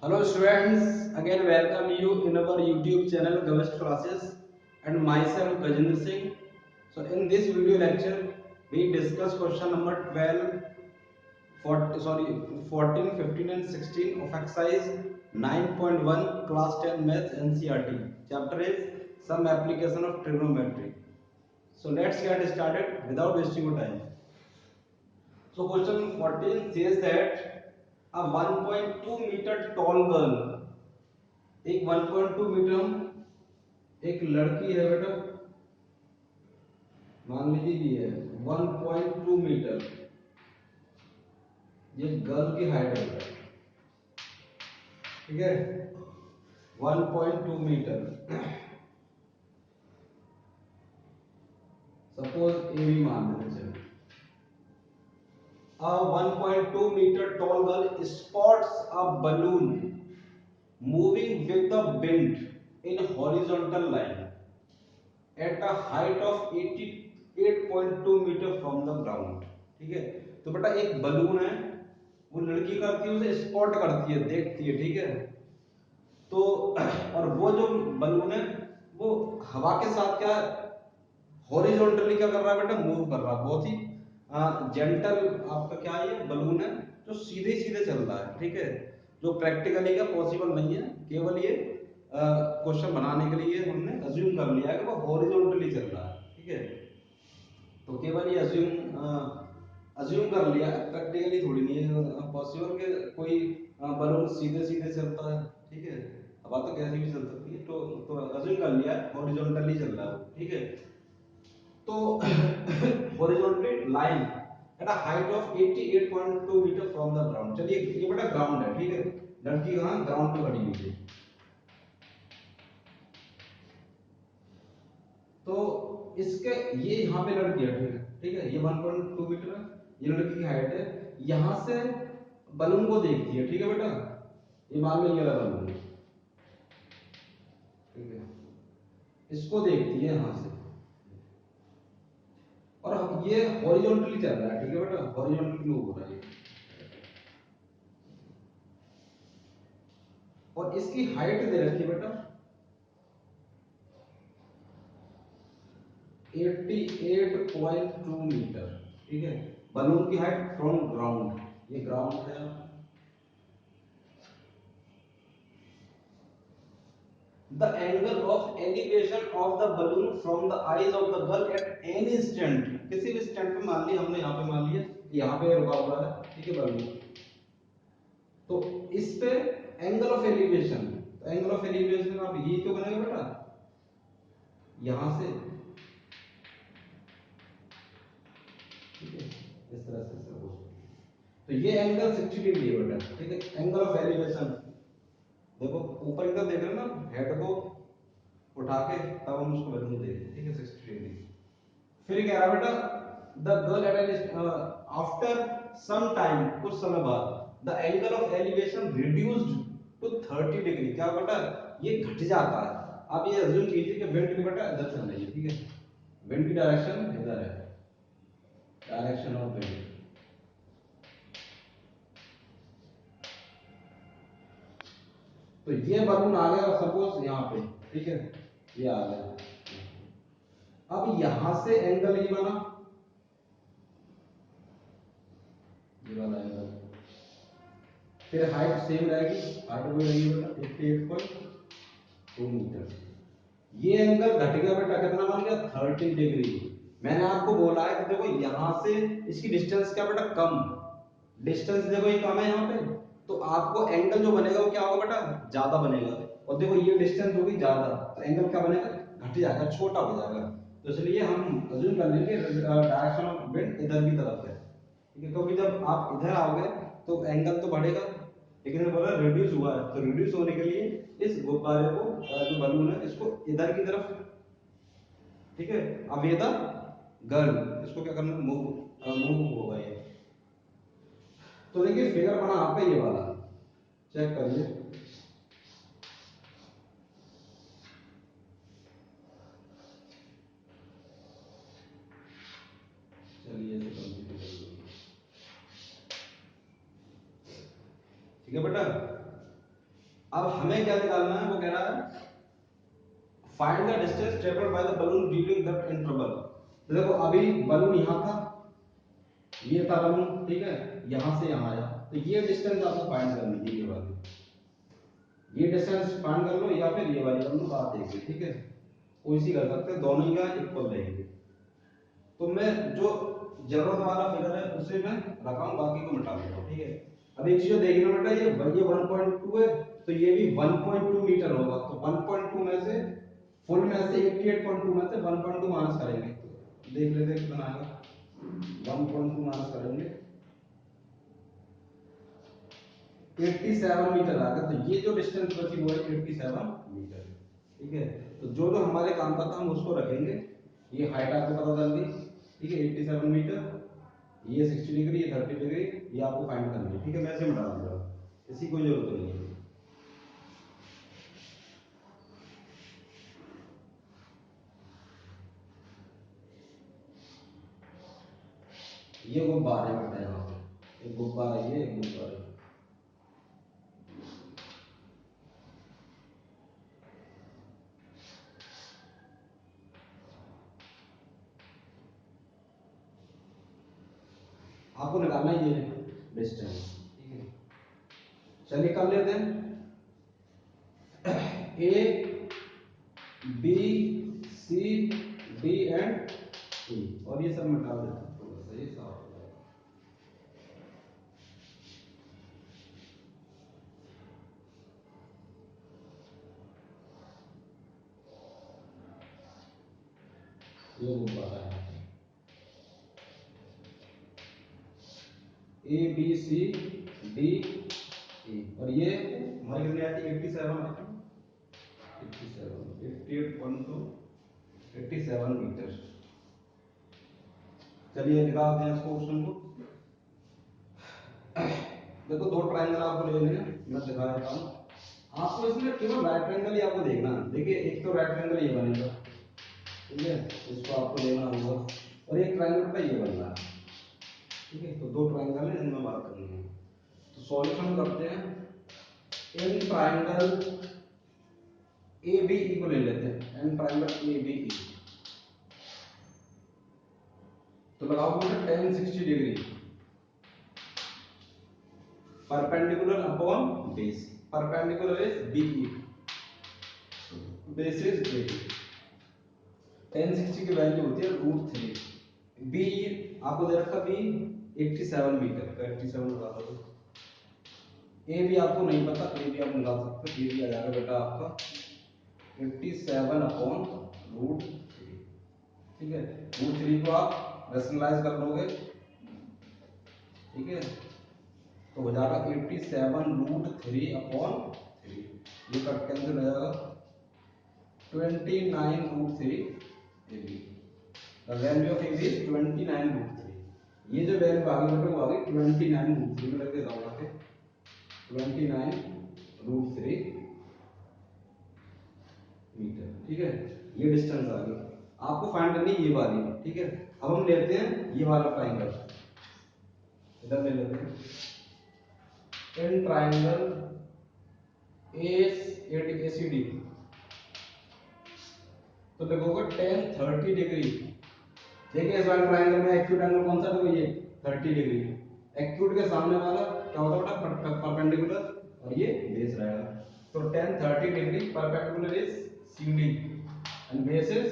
Hello students, again welcome you in our YouTube channel Gavest Classes and myself Gajendra Singh. So in this video lecture we discuss question number 12, 14, 15 and 16 of exercise 9.1 class 10 maths NCERT. Chapter is some application of trigonometry. So let's get started without wasting your time. So question 14 says that a 1.2 meter tall girl, एक 1.2 metre एक लड़की है बेटा, मान लीजिए ये 1.2 metre, ये girl की हाइट है बेटा, ठीक है। 1.2 मीटर, सपोज ए भी मान लेते चलो। A 1.2 meter tall girl spots a balloon moving with the wind in horizontal line at a height of 88.2 metre from the ground, ठीक है। तो बेटा एक बलून है, वो लड़की करती है, उसे स्पॉट करती है, देखती है, ठीक है। तो और वो जो बलून है वो हवा के साथ क्या हॉरिजॉन्टली क्या कर रहा है बेटा, मूव कर रहा है। बहुत ही जेंटल आपका क्या है, ये बलून है जो सीधे सीधे चल रहा है, ठीक है। जो प्रैक्टिकली का पॉसिबल नहीं है, केवल ये क्वेश्चन बनाने के लिए हमने अज्यूम कर लिया है कि वो हॉरिजॉन्टली चल रहा है, ठीक है। तो केवल ये अज्यूम कर लिया है, प्रैक्टिकली थोड़ी नहीं है पॉसिबल कि कोई बलून सीधे सीधे चलता है, ठीक है। हवा तो कैसे भी चल सकती है, तो अज्यूम कर लिया हॉरिजॉन्टली चल रहा है, ठीक है। तो horizontally line at a height of 88.2 metre from the ground. चलिए ये बड़ा ग्राउंड है, ठीक है। लड़की कहां ग्राउंड पे खड़ी हुई है। तो इसके ये यहाँ पे लड़की है, ठीक है, ठीक है। ये 1.2 मीटर है, ये लड़की की हाइट है। यहां से बलून को देखती है, ठीक है बेटा। ये मान लो ये वाला बलून है, ठीक है। इसको देखती है यहां से, और ये हॉरिजॉन्टली चल रहा है, ठीक है बेटा, हॉरिजॉन्टली मूव हो रहा है। और इसकी हाइट दे रखी है बेटा 88.2 मीटर, ठीक है। बलून की हाइट फ्रॉम ग्राउंड, ये ग्राउंड है। The angle of elevation of the balloon from the eyes of the girl at any instant, किसी भी इंस्टेंट पे मान लिया हमने, यहाँ पे मान लिया यहाँ पे रुका हुआ है, ठीक है बलून। तो इस पे एंगल ऑफ एलिवेशन, तो एंगल ऑफ एलिवेशन आप ये क्यों बनेगा बेटा, यहां से, ठीक है, इस तरह से सपोज। तो ये एंगल 60 डिग्री है बेटा, ठीक है। एंगल ऑफ एलिवेशन देखो ऊपर की तरफ देख रहे हो ना, हेड को उठा के तब हम उसको वैल्यू देंगे, ठीक है, 60 डिग्री। फिर कह रहा बेटा the girl at after some time, कुछ समय बाद, the angle of elevation reduced to 30 degree, क्या बेटा ये घट जाता है। आप ये अज्यूम कीजिए कि विंड की बेटा इधर चल रही है, ठीक है। विंड की डायरेक्शन इधर है, डायरेक्शन ऑफ विंड। तो ये बलून आ गया सपोज यहाँ पे, ठीक है, ये आ गया। अब यहां से एंगल ये बना, ये वाला एंगल। फिर हाइट सेम रहेगी, हाइट वही रहेगी बेटा 88.2 मीटर। ये एंगल घट गया बेटा, कितना बन गया 30 डिग्री। मैंने आपको बोला है कि देखो यहां से इसकी डिस्टेंस क्या बेटा, कम डिस्टेंस देखो ये कम है यहाँ पे, तो आपको एंगल जो बनेगा वो क्या होगा बेटा, ज्यादा बनेगा। और देखो ये डिस्टेंस होगी ज्यादा, तो एंगल क्या बनेगा, घट जाएगा, छोटा हो जाएगा। तो इसलिए हम अज्यूम कर लेंगे डायरेक्शन ऑफ विंड इधर की तरफ है, ठीक है। क्योंकि जब आप इधर आओगे तो एंगल तो बढ़ेगा, लेकिन बोला रिड्यूस हुआ है, तो रिड्यूस होने के लिए इस गुब्बारे को जो बलून है इसको इधर की तरफ, ठीक है। अब ये था गर्ल, इसको क्या करना, मूव मूव होगा ये। तो देखिए फिगर बना आपका ये वाला, चेक करिए। चलिए इसे कंप्लीट कर लीजिए, ठीक है बेटा। अब हमें क्या निकालना है, वो कह रहा है find the distance travelled by the balloon during that interval. तो देखो अभी बलून यहाँ था, ये था बलून, ठीक है, यहाँ से यहाँ आया, तो ये डिस्टेंस आपको फाइंड करनी है, ये वाली, ये डिस्टेंस फाइंड कर लो, या फिर ये वाली कर लो, बात एक है, ठीक है, कोई सी कर सकते हैं, दोनों ही का इक्वल रहेंगे। तो मैं जो जरूरत वाला फिगर है उसे मैं रखा हूँ, बाकी को मिटा देता हूँ, ठीक है। अब एक चीज देखना बेटा, ये 1.2 है, तो ये भी 1.2 मीटर होगा, तो 1.2 में से फुल में से 88.2 में से 1.2 माइनस करेंगे, तो देख लेते हैं कितना आएगा। 1.2 माइनस करेंगे 87 मीटर आ गया, तो ये जो डिस्टेंस बची वो है 87 मीटर, ठीक है। तो जो जो हमारे काम का था हम उसको रखेंगे। ये हाइट आपको पता चल गई, ठीक है, 87 मीटर, ये 60 डिग्री, ये 30 डिग्री, ये आपको फाइंड करनी है, ठीक है। मैं ऐसे मिटा दूंगा, इसकी कोई जरूरत नहीं है। ये गुब्बारे है बेटा, यहाँ पे एक गुब्बारा, ये एक गुब्बारा, आपको निकालना है ये डिस्टेंस, ठीक है। चलिए कर लेते हैं। A B C D and E, और ये सब मिटा देते हैं, थोड़ा सा ये साफ हो जाएगा। ये गुब्बारा है, ए बी सी डी ई, और ये हमारी कितनी आती है, 87, 88.2, 87 मीटर। चलिए निकालते हैं इसको, क्वेश्चन को। देखो दो ट्रायंगल आपको लेने हैं, मैं दिखा देता हूँ आपको। इसमें केवल राइट ट्रायंगल ही आपको देखना है। देखिए एक तो राइट ट्रायंगल ये बनेगा, ठीक है, इसको आपको लेना होगा, और एक ट्रायंगल का ये बन रहा है, ठीक है। तो दो ट्रायंगल है, इनमें बात करनी है। तो सॉल्यूशन करते हैं। इन ट्रायंगल ए बी ई को ले लेते हैं, in triangle A B E. तो लगाओ बेटा tan 60 degree perpendicular upon base, perpendicular is B E, base is A B. tan 60 की वैल्यू होती है √3, बी आपको दे रखा बी 87 मीटर, तो 87 लगा दो। ए भी आपको नहीं पता, ए भी आप निकाल सकते हो, ए भी आ जाएगा बेटा आपका 87 अपॉन √3, ठीक है। √3 को आप रैशनलाइज कर लोगे, ठीक है, तो हो जाएगा 87 √3 अपॉन 3, ये कट कैंसिल हो जाएगा, 29 √3 A B. The value of A B is 29 √3। ये जो वैल्यू आ गई बेटा वो आ गई 29 √3 में करके जाओ आके 29 √3 मीटर, ठीक है। ये डिस्टेंस आ गई, आपको फाइंड करनी है ये वाली, ठीक है। अब हम लेते हैं ये वाला ट्रायंगल, इधर ले लेते हैं। In triangle A C D, तो देखोगे tan 30 डिग्री। देखिए इस वाले ट्रायंगल में एक्यूट एंगल कौन सा है, देखो ये 30 डिग्री। एक्यूट के सामने वाला क्या होता है बेटा, परपेंडिकुलर, और ये बेस रहेगा। तो tan 30 degree perpendicular is C D and base is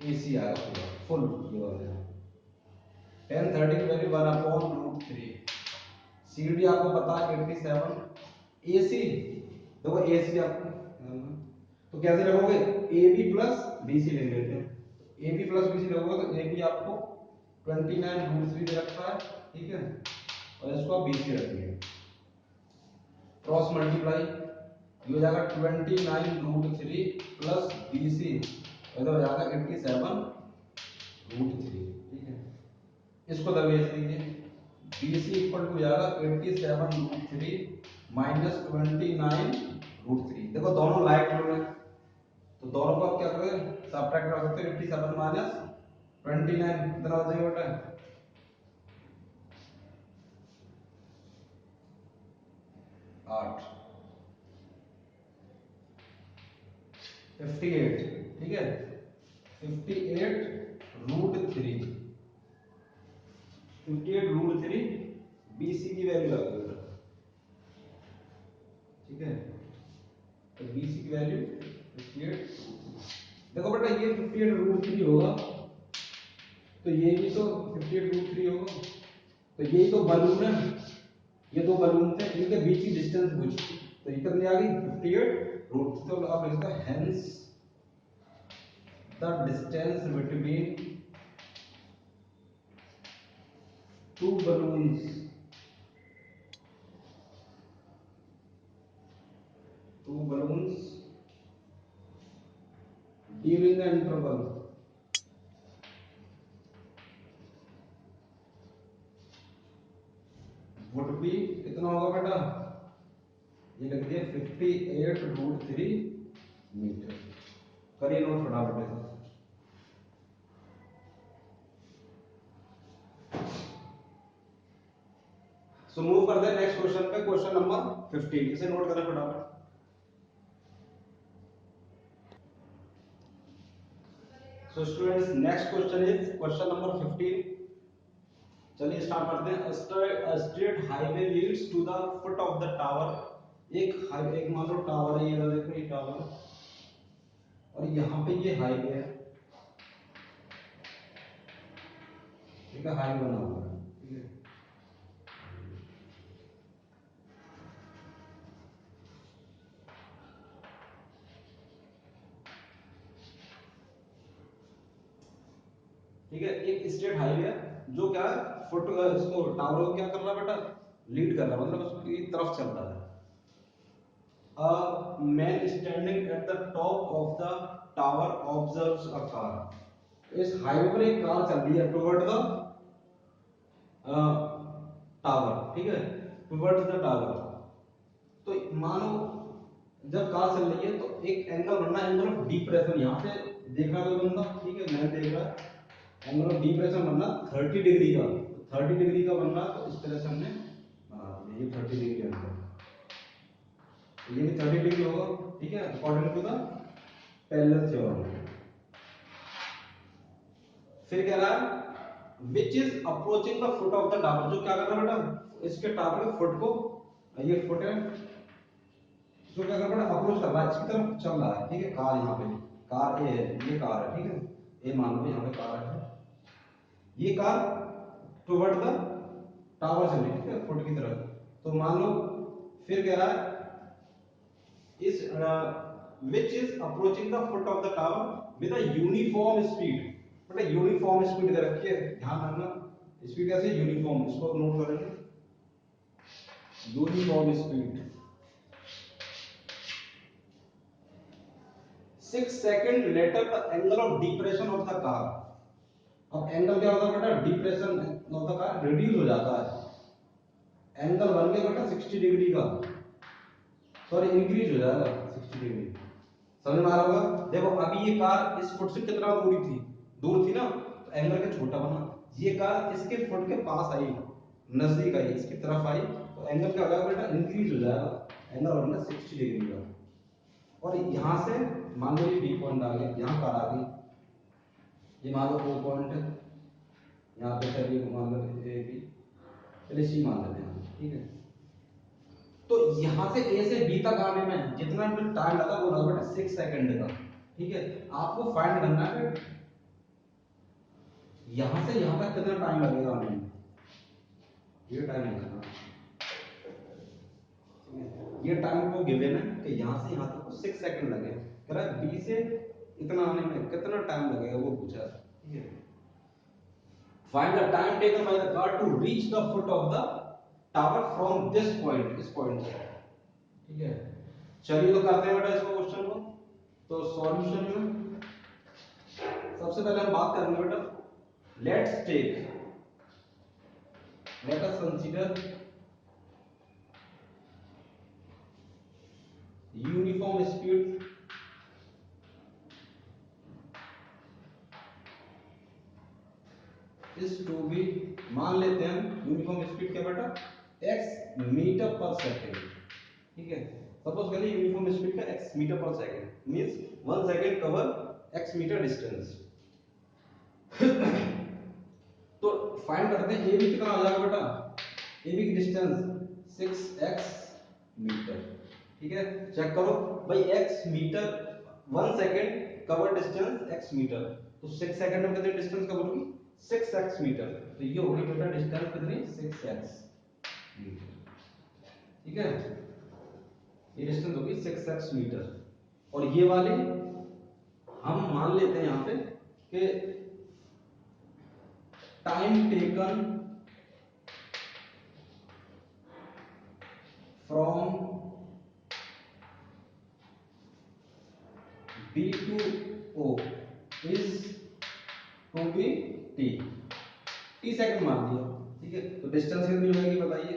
A C आएगा पूरा फुल, ये वाला tan 30 की वैल्यू 1/√3, सी डी आपको पता है 87, ए सी देखो ए सी आपको, तो कैसे रखोगे, A B plus B C ले लेते हैं। A B plus B C रखोगे तो ए बी आपको 29 √3 दे रखा है, ठीक है, और इसको आप बी सी रखिए, क्रॉस मल्टीप्लाई, ये हो जाएगा 29 √3 प्लस बी सी, इधर हो जाएगा 87 √3, ठीक है। इसको दरवेश दीजिए, बी सी इक्वल टू जाएगा 87 √3 माइनस 29 √3। देखो दोनों लाइक लोग हैं, तो दोनों को आप क्या करोगे, सब्ट्रैक्ट कर सकते हो। 87 माइनस 29 कितना हो जाएगा बेटा, 8, 58, ठीक है, 58√3, 58√3 BC की वैल्यू आ गई, ठीक है। तो BC की वैल्यू 58, देखो बेटा ये 58√3 होगा, तो ये भी तो 58√3 होगा, तो यही तो बलून है, ये दो बलून थे, इनके बीच की डिस्टेंस पूछी, तो ये कितनी आ गई 58√3। तो आप लिखते हैं hence the distance between two balloons, during the interval would be, कितना होगा बेटा, ये लिख दिया 58√3 मीटर। करिए नोट फटाफट से। सो मूव करते हैं नेक्स्ट क्वेश्चन पे, क्वेश्चन नंबर 15, इसे नोट करें फटाफट। So students next question is question number 15। चलिए स्टार्ट करते हैं। A straight highway leads to the foot of the tower। एक मान लो टावर है, ये देखो ये टावर, और यहाँ पे ये हाईवे है, ठीक है, हाईवे बना हुआ है, ठीक है। ठीक है, एक स्ट्रेट हाईवे है जो क्या है, फुट इसको टावर को क्या कर रहा है बेटा, लीड कर रहा है, मतलब उसकी तरफ चल रहा है। A man standing at the top of the tower observes a car। इस हाईवे पर एक कार चल रही है टुवर्ड द टावर, ठीक है, टुवर्ड्स द टावर। तो मानो जब कार चल रही है तो एक एंगल बनना, एंगल ऑफ डिप्रेशन, यहाँ से देख रहा है कोई बंदा, ठीक है, मैं देख रहा है, एंगल ऑफ डिप्रेशन बनना 30 डिग्री का, 30 डिग्री का बनना, तो इस तरह से हमने बना दिया, ये 30 डिग्री एंगल, ये भी 30 डिग्री होगा, ठीक है, according to the parallel theorem. फिर कह रहा है which is approaching the foot of the tower, जो क्या कर रहा है बेटा, इसके टावर के फुट को, ये फुट है, जो क्या कर रहा है, अप्रोच कर रहा है, इसकी तरफ चल रहा है, ठीक है। कार यहाँ पे, कार ए है, ये कार है, ठीक है, ये मान लो यहाँ पे कार है, ये कार टुवर्ड द टावर चल रही है, ठीक है, फुट की तरफ। तो मान लो, फिर कह रहा है इस which is approaching the foot of the tower with a uniform speed। बेटा यूनिफॉर्म स्पीड दे रखी है, ध्यान रखना, स्पीड कैसे, यूनिफॉर्म, इसको नोट करेंगे, uniform speed 6 second later the angle of depression of the car. अब एंगल क्या होता है बेटा, depression of the car reduce हो जाता है, एंगल बन गया बेटा 60 डिग्री का, सॉरी इंक्रीज हो जाएगा 60 डिग्री, समझ में आ रहा होगा। देखो अभी ये कार इस फुट से कितना दूर थी ना, तो एंगल का छोटा बना, ये कार इसके फुट के पास आई, नजदीक आई, इसकी तरफ आई, तो एंगल क्या हो जाएगा बेटा, इंक्रीज हो जाएगा, एंगल बनना 60 डिग्री का। और यहां से मान लो ये बी पॉइंट आ गया, यहां कार आ गई, ये मान लो ओ पॉइंट है, यहाँ पे चलिए मान लो ए बी, चलिए सी मान लेते हैं, ठीक है। तो यहां से ए से बी तक आने में जितना टाइम लगा वो लगा बेटा 6 सेकंड का, ठीक है। आपको फाइंड करना है यहां से यहां तक कितना टाइम लगेगा आने में, ये टाइम लगेगा, ये टाइम को गिवन है कि यहां से यहां तक 6 सेकंड लगे, कह रहा है बी से इतना आने में कितना टाइम लगेगा वो पूछा, ठीक है। Find the time taken by the car to reach the foot of the tower from this point, इस पॉइंट से, ठीक है। चलिए तो करते हैं बेटा इसको क्वेश्चन को। तो सॉल्यूशन में सबसे पहले हम बात करेंगे बेटा, let us consider uniform speed is to be, मान लेते हैं यूनिफॉर्म स्पीड क्या बेटा, x मीटर पर सेकंड, ठीक है, सपोज करिए यूनिफॉर्म स्पीड का x metre per second means 1 second cover x metre distance. तो फाइंड करते हैं ए बी कितना हो जाएगा बेटा, ए बी की डिस्टेंस 6x मीटर। ठीक है, चेक करो भाई x metre 1 second cover distance x metre, तो 6 सेकंड में कितनी डिस्टेंस कवर होगी 6x मीटर, तो ये होगी बेटा डिस्टेंस कितनी 6x मीटर। ठीक है, ये डिस्टेंस होगी 6x मीटर। और ये वाली हम मान लेते हैं यहां पे कि time taken from B to O is to be t second मान दिया। ठीक है, तो डिस्टेंस कितनी हो जाएगी बताइए,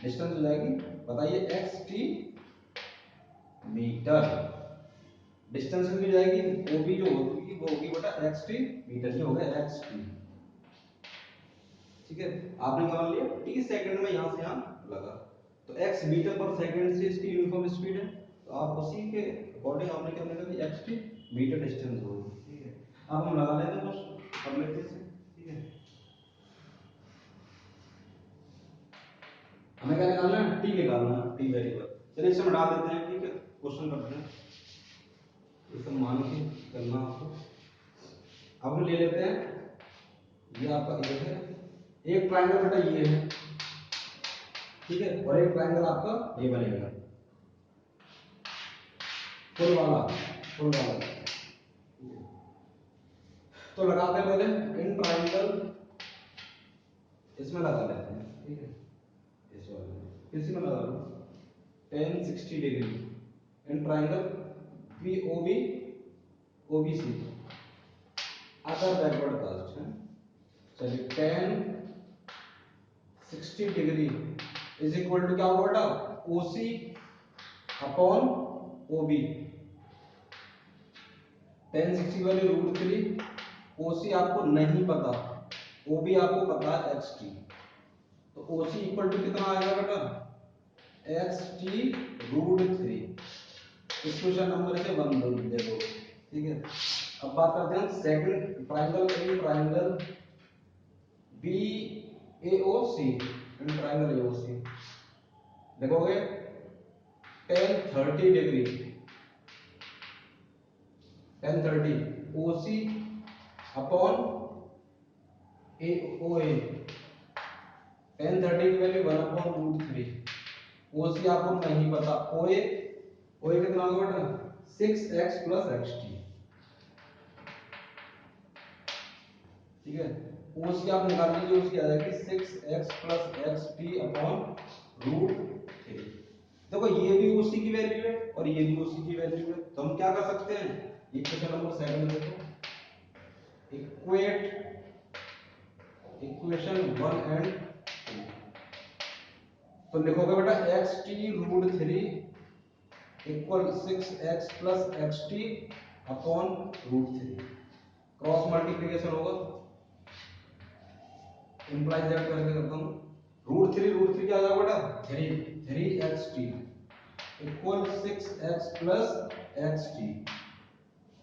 डिस्टेंस हो जाएगी बताइए xt मीटर। डिस्टेंस कितनी हो जाएगी OB जो होगी वो होगी बेटा xt मीटर, ये हो गया xt। ठीक है, आपने मान लिया t सेकंड में यहां से यहां लगा, तो x मीटर पर सेकंड से इसकी यूनिफॉर्म स्पीड है, तो आप उसी के अकॉर्डिंग आपने क्या लिखा कि xt मीटर डिस्टेंस होगी। ठीक है, अब हम लगा लेते हैं दोस्तों, कर लेते हैं। ठीक है, हमें क्या निकालना है t निकालना है, t वेरिएबल। चलिए इसे हटा देते हैं। ठीक है, क्वेश्चन करते हैं, इसे मान के करना आपको। अब हम ले लेते हैं, ये आपका ये है, एक ट्रायंगल बेटा ये है। ठीक है, और एक ट्रायंगल आपका ये बनेगा फुल वाला, फुल वाला। तो लगाते हैं पहले इन ट्रायंगल, इसमें लगा लेते हैं। ठीक है, इस वाले में इसी में लगा लो 10 60 degree in triangle POB OBC other backward caste है। चलिए 10 60 डिग्री इज इक्वल टू क्या होगा बेटा OC अपॉन OB। 10 60 वाली √3, OC आपको नहीं पता, OB आपको पता है XT, तो OC इक्वल टू कितना आएगा बेटा XT √3। इस क्वेश्चन नंबर से 1 दे दो। ठीक है, अब बात करते हैं second triangle, triangle BAOC and triangle AOC। देखोगे 10 30 डिग्री 10 30 OC अपॉन OA। 10 30 की वैल्यू 1 अपॉन √3, OC आपको नहीं पता, OA कितना होगा बेटा 6x प्लस XT। ठीक है, OC आप निकाल लीजिए, OC आ जाएगी 6x प्लस XT अपॉन √3। देखो ये भी OC की वैल्यू है और ये भी OC की वैल्यू है, तो हम क्या कर सकते हैं, इक्वेशन नंबर 7 देखो, इक्वेट इक्वेशन 1 एंड 2। तो लिखोगे बेटा XT √3 equal 6x plus XT upon √3, cross multiplication होगा, इंप्लाइज दैट करके करता हूं, √3 क्या आ जाएगा बेटा 3XT equal 6x plus XT।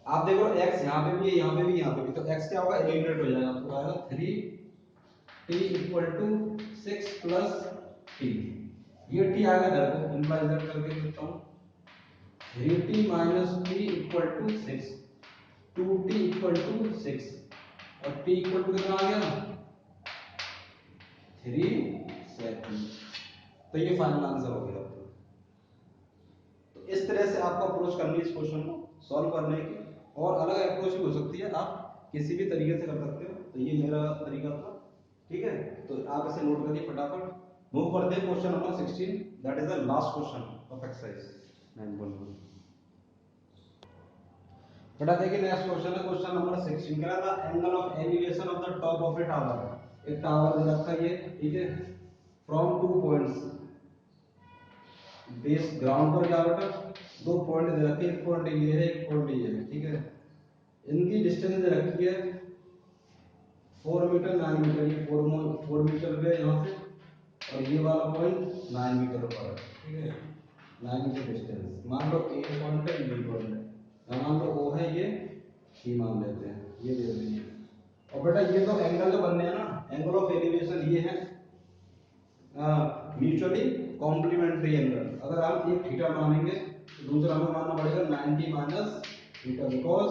आप देखो x यहां पे भी है, यहां पे भी, यहां पे भी, तो x क्या होगा एलिमिनेट हो जाएगा, तो आएगा 3t equal to 6 plus t। ये t आएगा इधर को, इंप्लाइज दैट करके लिखता हूं 3t minus t equal to 6, 2t equal to 6 और t इक्वल टू कितना आ गया 3 सेकंड। तो ये फाइनल आंसर हो गया। तो इस तरह से आपको अप्रोच करनी है इस क्वेश्चन को सॉल्व करने की, और अलग अप्रोच भी हो सकती है, आप किसी भी तरीके से कर सकते हो। तो ये मेरा तरीका था। ठीक है, तो आप इसे नोट करिए फटाफट। मूव करते हैं question number 16, that is the last question of exercise 9.1। बेटा देखिए नेक्स्ट क्वेश्चन है, क्वेश्चन नंबर 16 कह रहा था angle of elevation of the top of A tower. एक टावर दे रखा है ये, ठीक है, फ्रॉम 2 पॉइंट्स, बेस ग्राउंड पर क्या बेटा 2 पॉइंट दे रखे हैं, एक पॉइंट ये है, एक पॉइंट ये है। ठीक है, इनकी डिस्टेंस दे रखी है 4 मीटर 9 मीटर, ये 4 मीटर पे यहां से और ये वाला पॉइंट 9 मीटर पर है, ठीक है, 9 मीटर डिस्टेंस। मान लो ए पॉइंट है, बी पॉइंट है, मान लो ओ है, ये सी मान लेते हैं, ये दे दीजिए। और बेटा ये तो एंगल जो बनने हैं ना, एंगल ऑफ एलिवेशन ये है म्यूचुअली कॉम्प्लीमेंट्री एंगल। अगर आप एक थीटा मानेंगे तो दूसरा हमें मानना पड़ेगा 90 minus theta, because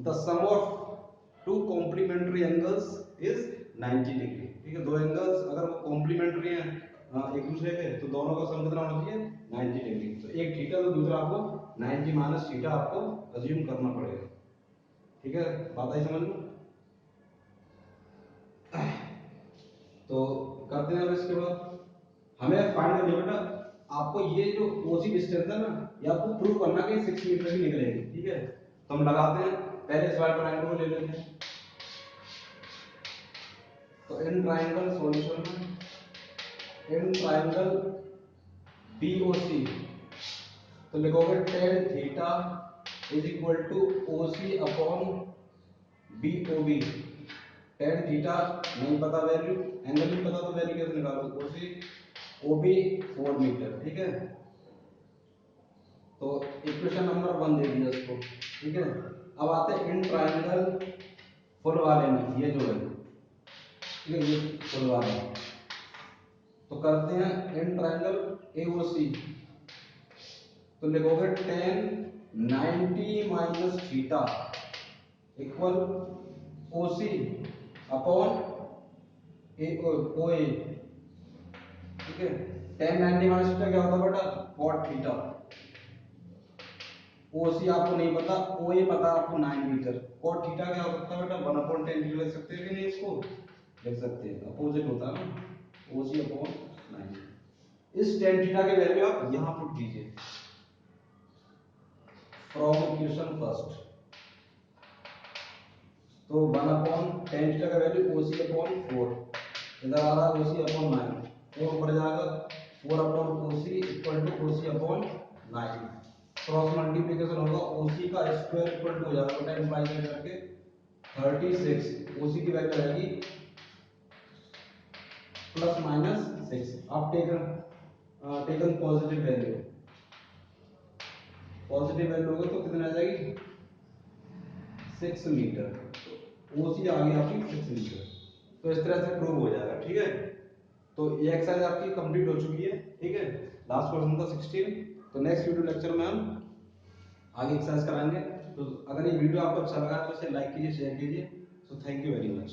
the sum of two complementary angles is 90 degree, ठीक है। दो एंगल्स अगर वो कॉम्प्लीमेंट्री हैं एक दूसरे के, तो दोनों का सम कितना होना चाहिए, 90 डिग्री। तो एक थीटा तो दूसरा आपको 90 माइनस थीटा आपको अज्यूम करना पड़ेगा, ठीक है। बात आई समझ में? तो करते हैं। अब इसके बाद हमें फाइंड करना बेटा, आपको ये जो ओसी डिस्टेंस है ना, ये आपको प्रूव करना कि 6 मीटर की निकलेगी, ठीक है। तो हम लगाते हैं, पहले इस वाले ट्रायंगल को ले लेते हैं। तो इन ट्रायंगल सॉल्यूशन में, इन ट्रायंगल बीओसी, तो लिखोगे tan theta is equal to OC upon BOB. tan theta नहीं पता वैल्यू, एंगल नहीं पता, तो वैल्यू कैसे निकालोगे, ओसी ओबी 4 मीटर, ठीक है। तो इक्वेशन नंबर 1 दे दिया इसको, ठीक है। अब आते हैं इन ट्रायंगल फुल वाले में, ये जो है, ठीक है, ये फुल वाला। तो करते हैं इन ट्रायंगल एओसी, तो लिखोगे tan 90 माइनस थीटा इक्वल ओसी अपॉन ओए, ठीक है। tan 90 माइनस थीटा क्या होता है बेटा, cot थीटा। ओसी आपको नहीं पता, ओए पता आपको 9 मीटर। cot थीटा क्या हो सकता है बेटा, 1/10 थीटा लिख सकते हैं कि नहीं, इसको लिख सकते हैं, अपोजिट होता है ना, ओसी अपॉन 9। इस tan थीटा की वैल्यू आप यहां पुट कीजिए फ्रॉम इक्वेशन फर्स्ट। तो 1/tan थीटा का वैल्यू ओसी अपॉन 4, इधर आ रहा है ओसी अपॉन 9, 4 ऊपर जाएगा, 4 upon OC equal to OC upon 9। Cross multiplication होगा, ओसी का स्क्वायर इक्वल टू हो जाएगा बेटा इंप्लाई करके 36, ओसी की वैल्यू आएगी प्लस माइनस 6। आप taken positive value, positive value होगा तो कितना आ जाएगी, 6 मीटर। ओसी आ गई आपकी 6 मीटर। तो इस तरह से प्रूव हो जाएगा, ठीक है। तो ये एक्सरसाइज आपकी कंप्लीट हो चुकी है, ठीक है। लास्ट क्वेश्चन था 16। तो नेक्स्ट वीडियो लेक्चर में हम आगे एक्सरसाइज कराएंगे। तो अगर ये वीडियो आपको अच्छा लगा तो इसे लाइक कीजिए, शेयर कीजिए। So thank you very much.